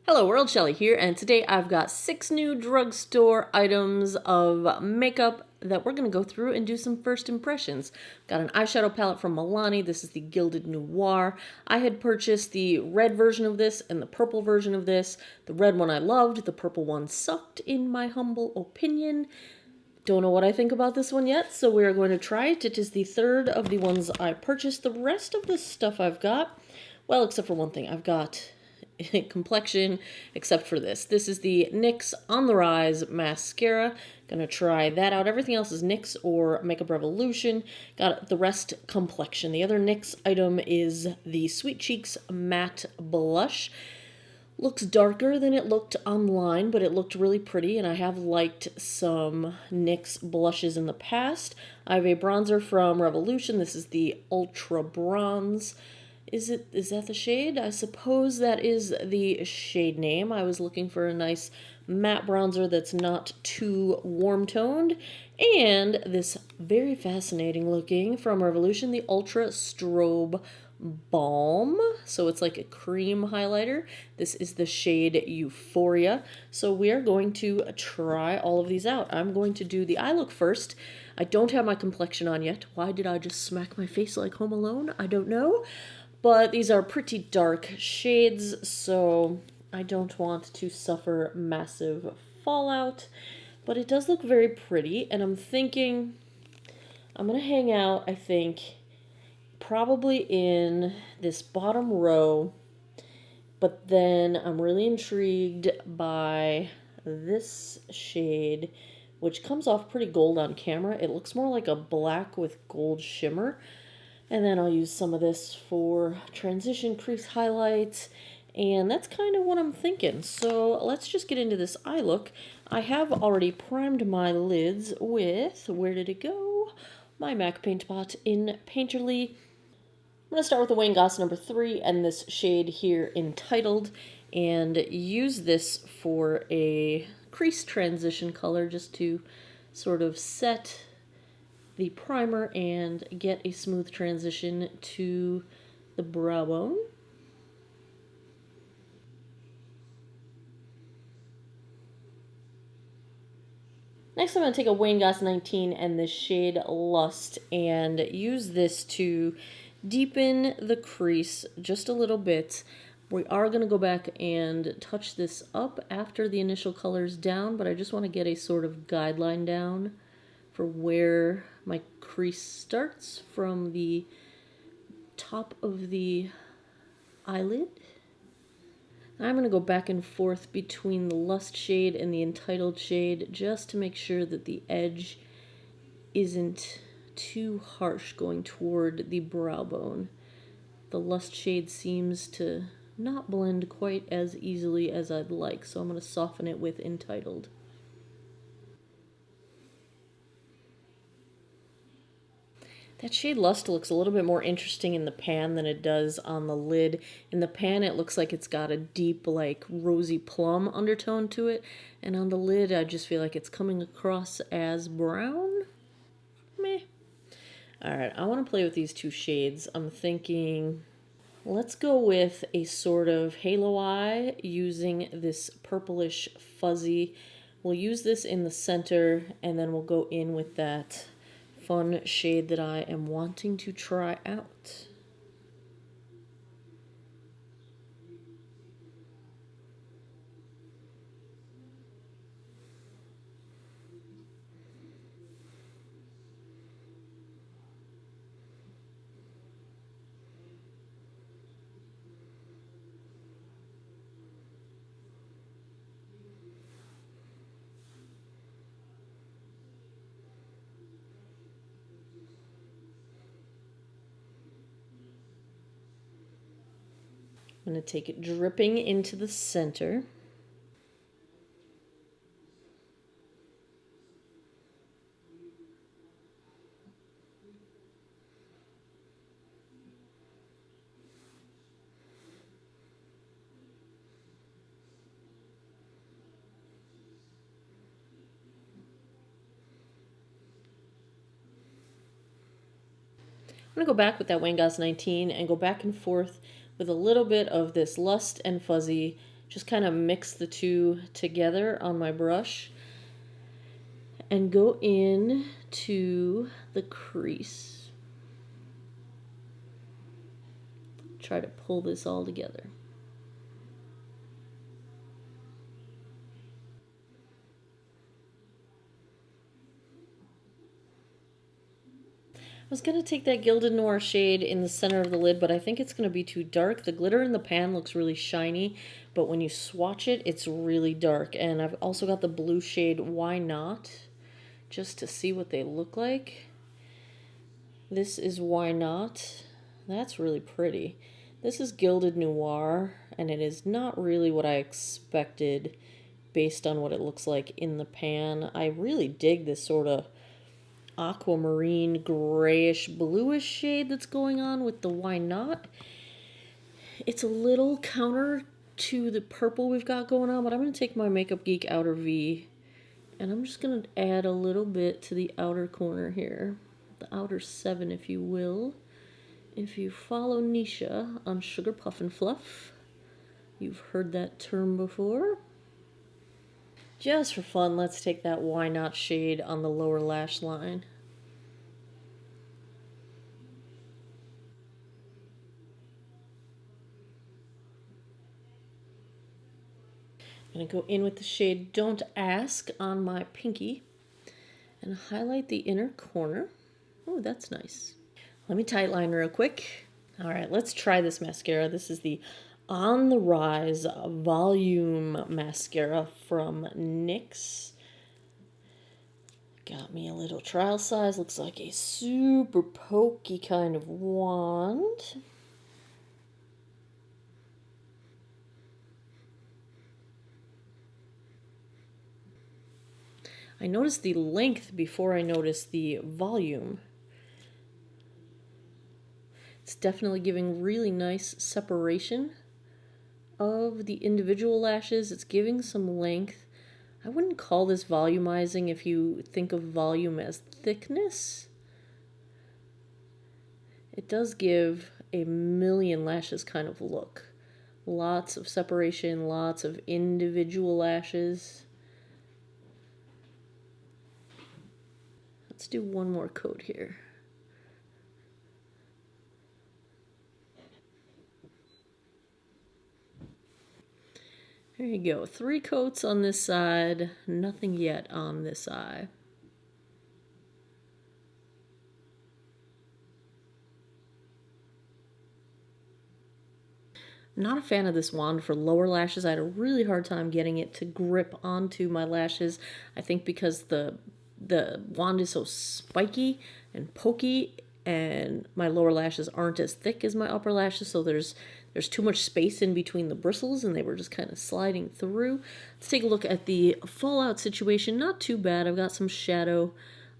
Hello world, Shelly here, and today I've got 6 new drugstore items of makeup that we're going to go through and do some first impressions. Got an eyeshadow palette from Milani. This is the Gilded Noir. I had purchased the red version of this and the purple version of this. The red one I loved, the purple one sucked in my humble opinion. Don't know what I think about this one yet, so we are going to try it. It is the third of the ones I purchased. The rest of the stuff I've got, well, except for one thing, I've got complexion, except for this. This is the NYX On The Rise Mascara. Gonna try that out. Everything else is NYX or Makeup Revolution. Got the rest complexion. The other NYX item is the Sweet Cheeks Matte Blush. Looks darker than it looked online, but it looked really pretty, and I have liked some NYX blushes in the past. I have a bronzer from Revolution. This is the Ultra Bronze. Is that the shade? I suppose that is the shade name. I was looking for a nice matte bronzer that's not too warm-toned. And this very fascinating looking from Revolution, the Ultra Strobe Balm. So it's like a cream highlighter. This is the shade Euphoria. So we are going to try all of these out. I'm going to do the eye look first. I don't have my complexion on yet. Why did I just smack my face like Home Alone? I don't know. But these are pretty dark shades, so I don't want to suffer massive fallout. But it does look very pretty, and I'm thinking I'm going to hang out, I think, probably in this bottom row. But then I'm really intrigued by this shade, which comes off pretty gold on camera. It looks more like a black with gold shimmer. And then I'll use some of this for transition crease highlights. And that's kind of what I'm thinking. So let's just get into this eye look. I have already primed my lids with, where did it go? My MAC Paint Pot in Painterly. I'm going to start with the Wayne Goss number 3 and this shade here entitled. And use this for a crease transition color just to sort of set the primer and get a smooth transition to the brow bone. Next, I'm going to take a Wayne Goss 19 and the shade Lust and use this to deepen the crease just a little bit. We are going to go back and touch this up after the initial color's down, but I just want to get a sort of guideline down for where my crease starts from the top of the eyelid. I'm going to go back and forth between the Lust shade and the Entitled shade just to make sure that the edge isn't too harsh going toward the brow bone. The Lust shade seems to not blend quite as easily as I'd like, so I'm going to soften it with Entitled. That shade Lust looks a little bit more interesting in the pan than it does on the lid. In the pan, it looks like it's got a deep, like, rosy plum undertone to it. And on the lid, I just feel like it's coming across as brown. Meh. Alright, I want to play with these two shades. I'm thinking, let's go with a sort of halo eye using this purplish fuzzy. We'll use this in the center, and then we'll go in with that fun shade that I am wanting to try out. I'm going to take it dripping into the center. I'm going to go back with that Wayne Goss 19 and go back and forth with a little bit of this Lust and Fuzzy Just kind of mix the two together on my brush and go in to the crease. Try to pull this all together. I was going to take that Gilded Noir shade in the center of the lid, but I think it's going to be too dark. The glitter in the pan looks really shiny, but when you swatch it, it's really dark. And I've also got the blue shade Why Not, just to see what they look like. This is Why Not. That's really pretty. This is Gilded Noir, and it is not really what I expected based on what it looks like in the pan. I really dig this sort of aquamarine grayish bluish shade that's going on with the Why Not. It's a little counter to the purple we've got going on, but I'm going to take my Makeup Geek Outer V and I'm just going to add a little bit to the outer corner here, the outer 7 if you will. If you follow Nisha on Sugar Puff and Fluff, you've heard that term before. Just for fun, let's take that Why Not shade on the lower lash line. I'm going to go in with the shade Don't Ask on my pinky and highlight the inner corner. Oh, that's nice. Let me tightline real quick. All right, let's try this mascara. This is the On the Rise Volume Mascara from NYX. Got me a little trial size. Looks like a super pokey kind of wand. I noticed the length before I noticed the volume. It's definitely giving really nice separation of the individual lashes. It's giving some length. I wouldn't call this volumizing if you think of volume as thickness. It does give a million lashes kind of look. Lots of separation, lots of individual lashes. Let's do one more coat here. There you go. 3 coats on this side, nothing yet on this eye. I'm not a fan of this wand for lower lashes. I had a really hard time getting it to grip onto my lashes. I think because the wand is so spiky and pokey and my lower lashes aren't as thick as my upper lashes, so there's too much space in between the bristles and they were just kind of sliding through. Let's take a look at the fallout situation. Not too bad. I've got some shadow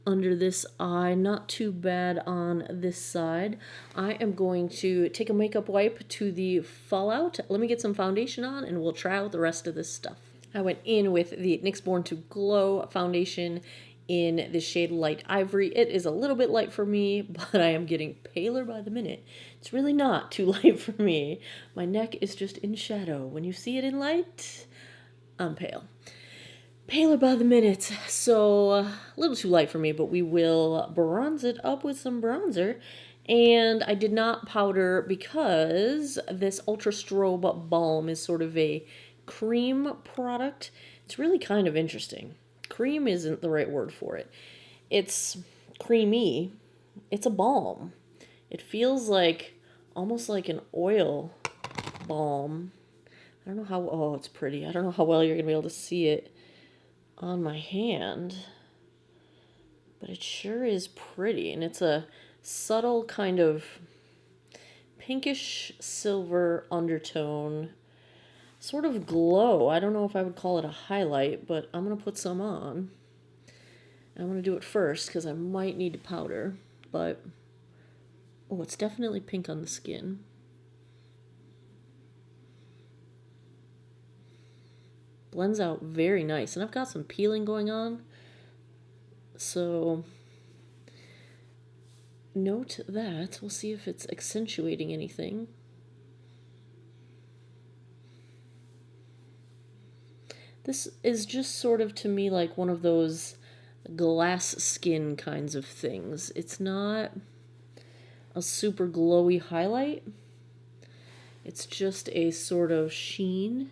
under this eye, not too bad on this side. I am going to take a makeup wipe to the fallout. Let me get some foundation on and we'll try out the rest of this stuff. I went in with the NYX Born to Glow foundation in the shade Light Ivory. It is a little bit light for me, but I am getting paler by the minute. It's really not too light for me. My neck is just in shadow. When you see it in light, I'm pale. Paler by the minute, so a little too light for me, but we will bronze it up with some bronzer. And I did not powder because this Ultra Strobe Balm is sort of a cream product. It's really kind of interesting. Cream isn't the right word for it. It's creamy. It's a balm. It feels like almost like an oil balm. I don't know how, oh, it's pretty. I don't know how well you're going to be able to see it on my hand, but it sure is pretty. And it's a subtle kind of pinkish silver undertone, sort of glow. I don't know if I would call it a highlight, but I'm going to put some on. I'm going to do it first because I might need to powder, but oh, it's definitely pink on the skin. Blends out very nice, and I've got some peeling going on, so note that. We'll see if it's accentuating anything. This is just sort of to me like one of those glass skin kinds of things. It's not a super glowy highlight. It's just a sort of sheen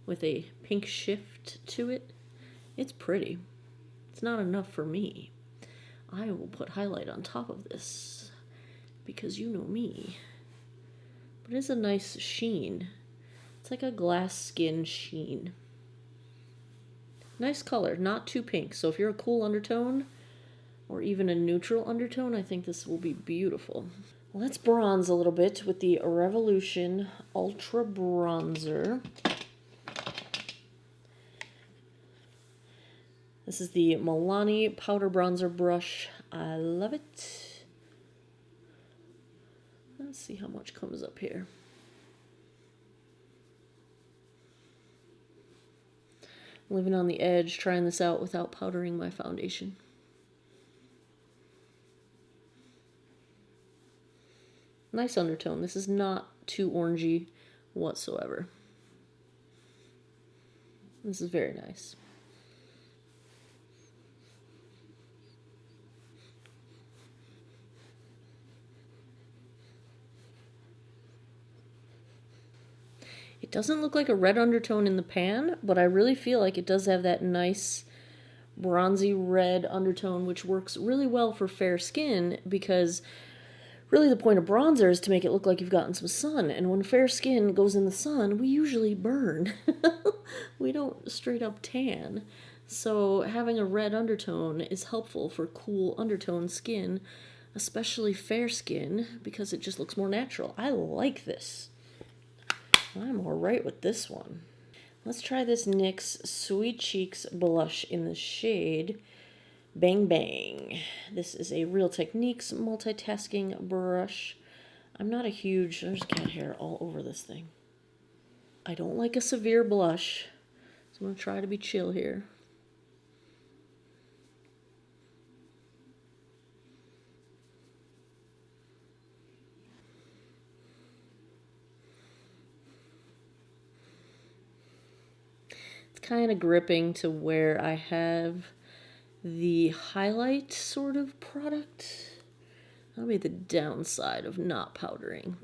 with a pink shift to it. It's pretty. It's not enough for me. I will put highlight on top of this because you know me. But it's a nice sheen. It's like a glass skin sheen. Nice color, not too pink. So if you're a cool undertone or even a neutral undertone, I think this will be beautiful. Let's bronze a little bit with the Revolution Ultra Bronzer. This is the Milani Powder Bronzer Brush. I love it. Let's see how much comes up here. Living on the edge, trying this out without powdering my foundation. Nice undertone. This is not too orangey whatsoever. This is very nice. It doesn't look like a red undertone in the pan, but I really feel like it does have that nice bronzy red undertone, which works really well for fair skin because really the point of bronzer is to make it look like you've gotten some sun. And when fair skin goes in the sun, we usually burn. We don't straight up tan. So having a red undertone is helpful for cool undertone skin, especially fair skin, because it just looks more natural. I like this. I'm all right with this one. Let's try this NYX Sweet Cheeks blush in the shade Bang Bang. This is a Real Techniques multitasking brush. I'm not a huge, there's cat hair all over this thing. I don't like a severe blush, so I'm going to try to be chill here. Kind of gripping to where I have the highlight sort of product. That'll be the downside of not powdering.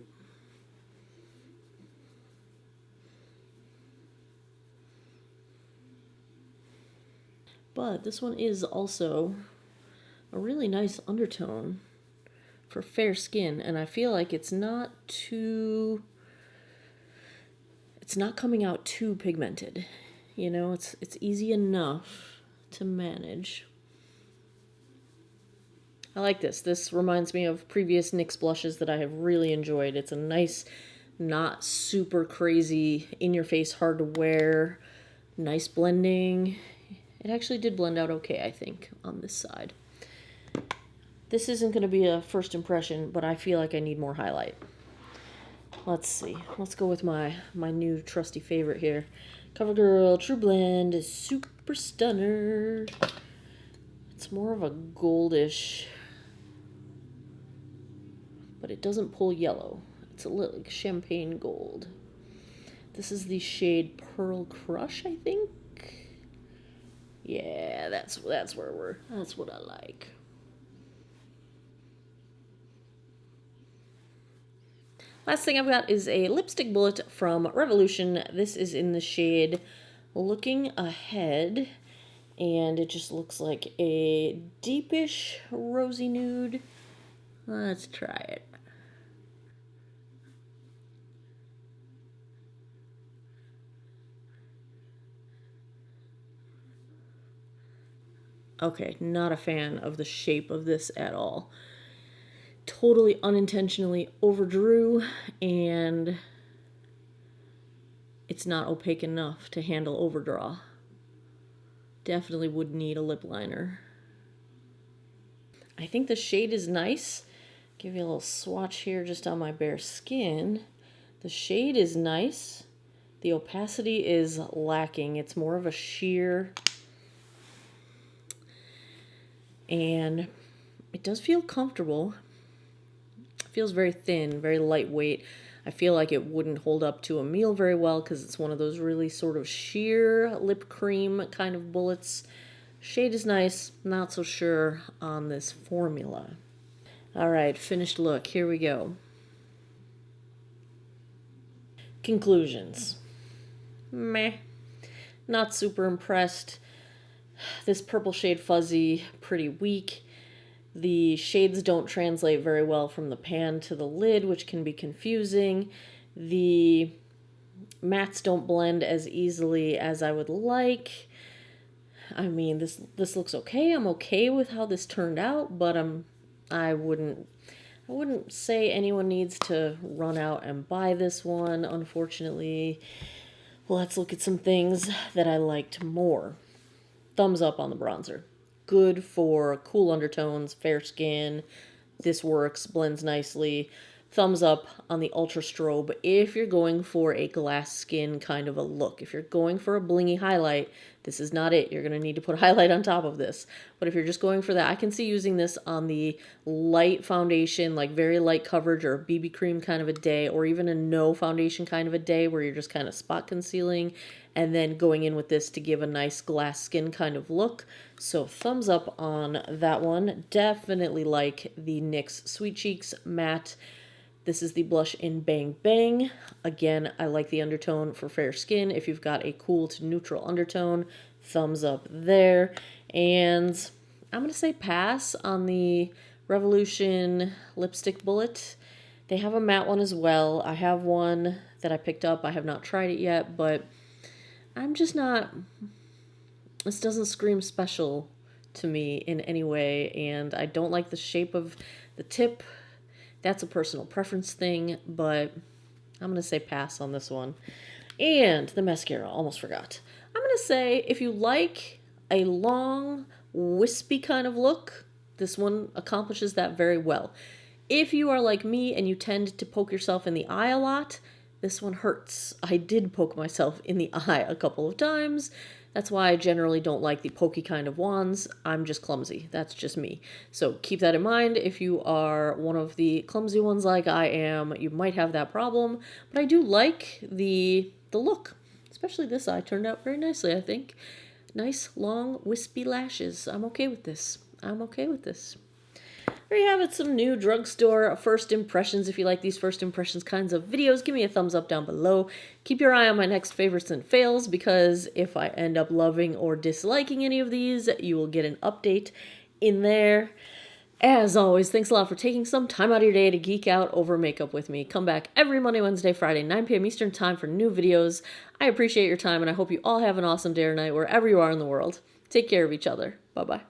But this one is also a really nice undertone for fair skin, and I feel like it's not coming out too pigmented. You know, it's easy enough to manage. I like this. This reminds me of previous NYX blushes that I have really enjoyed. It's a nice, not super crazy, in-your-face, hard to wear, nice blending. It actually did blend out okay, I think, on this side. This isn't going to be a first impression, but I feel like I need more highlight. Let's see. Let's go with my new trusty favorite here. CoverGirl True Blend is Super Stunner. It's more of a goldish, but it doesn't pull yellow. It's a little like champagne gold. This is the shade Pearl Crush, I think. Yeah, that's what I like. Last thing I've got is a lipstick bullet from Revolution. This is in the shade Looking Ahead, and it just looks like a deepish rosy nude. Let's try it. Okay, not a fan of the shape of this at all. Totally unintentionally overdrew, and it's not opaque enough to handle overdraw. Definitely would need a lip liner. I think the shade is nice. Give you a little swatch here just on my bare skin. The shade is nice. The opacity is lacking. It's more of a sheer. And it does feel comfortable. It feels very thin, very lightweight. I feel like it wouldn't hold up to a meal very well because it's one of those really sort of sheer lip cream kind of bullets. Shade is nice, not so sure on this formula. All right, finished look. Here we go. Conclusions. Meh. Not super impressed. This purple shade Fuzzy, pretty weak. The shades don't translate very well from the pan to the lid, which can be confusing. The mattes don't blend as easily as I would like. I mean, this looks okay. I'm okay with how this turned out, but I wouldn't say anyone needs to run out and buy this one, unfortunately. Let's look at some things that I liked more. Thumbs up on the bronzer. Good for cool undertones, fair skin. This works, blends nicely. Thumbs up on the Ultra Strobe if you're going for a glass skin kind of a look. If you're going for a blingy highlight, this is not it. You're going to need to put a highlight on top of this. But if you're just going for that, I can see using this on the light foundation, like very light coverage or a BB cream kind of a day, or even a no foundation kind of a day where you're just kind of spot concealing, and then going in with this to give a nice glass skin kind of look. So thumbs up on that one. Definitely like the NYX Sweet Cheeks matte. This is the blush in Bang Bang. Again, I like the undertone for fair skin. If you've got a cool to neutral undertone, thumbs up there. And I'm going to say pass on the Revolution lipstick bullet. They have a matte one as well. I have one that I picked up. I have not tried it yet, but I'm just not... This doesn't scream special to me in any way, and I don't like the shape of the tip. That's a personal preference thing, but I'm going to say pass on this one. And the mascara, almost forgot. I'm going to say if you like a long, wispy kind of look, this one accomplishes that very well. If you are like me and you tend to poke yourself in the eye a lot, this one hurts. I did poke myself in the eye a couple of times. That's why I generally don't like the pokey kind of wands. I'm just clumsy. That's just me. So keep that in mind. If you are one of the clumsy ones like I am, you might have that problem. But I do like the look. Especially this eye turned out very nicely, I think. Nice, long, wispy lashes. I'm okay with this. I'm okay with this. There you have it, some new drugstore first impressions. If you like these first impressions kinds of videos, give me a thumbs up down below. Keep your eye on my next favorites and fails, because if I end up loving or disliking any of these, you will get an update in there. As always, thanks a lot for taking some time out of your day to geek out over makeup with me. Come back every Monday, Wednesday, Friday, 9 p.m. Eastern Time for new videos. I appreciate your time, and I hope you all have an awesome day or night wherever you are in the world. Take care of each other. Bye-bye.